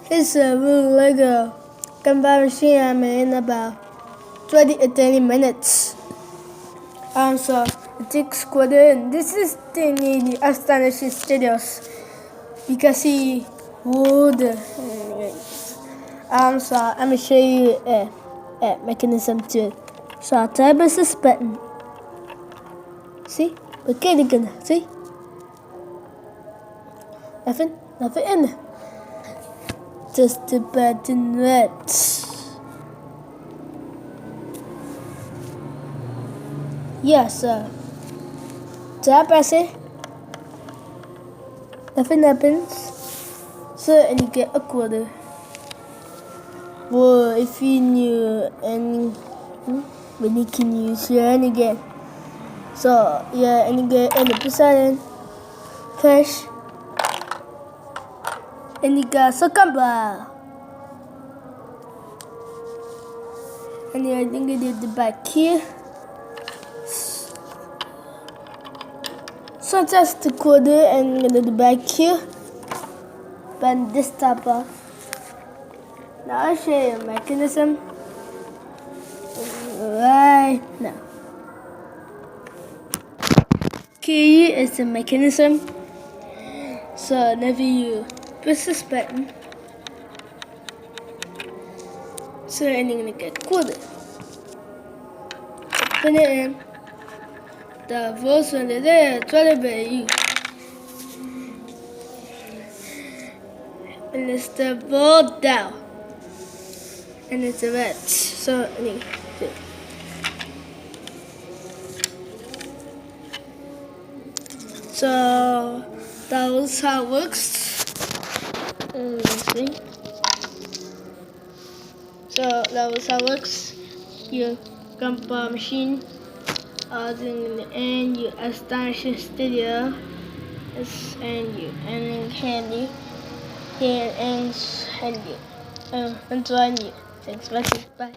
It's a real Lego Gumball machine. I'm in about 20 to 30 minutes. So it takes quarter, and this is the Astonishing Studios because he would. So I'm gonna show you a mechanism to. So I'll type this button. See? Okay, again. See? Nothing in there. Just the button red. Yeah, so press it. Nothing happens. So and you get a quarter. Well, if you knew and when you can use your and again. So yeah, and you get 80% cash. And you got a Gumball. And I think I did the back here. So just the quarter and the back here. But this top off. Now I'll show you a mechanism. Right now. Key is the mechanism. So whenever you press this button, so and you're gonna get quarter. Put it in. The first one is there, try to be you. And it's the ball down. And it's a red. So So that was how it works. See? So that was how it works. Your Gumball machine. In the end, your Astonishing Studio. And you and handy. Here ends handy. That's why I need. Thanks for watching. Bye.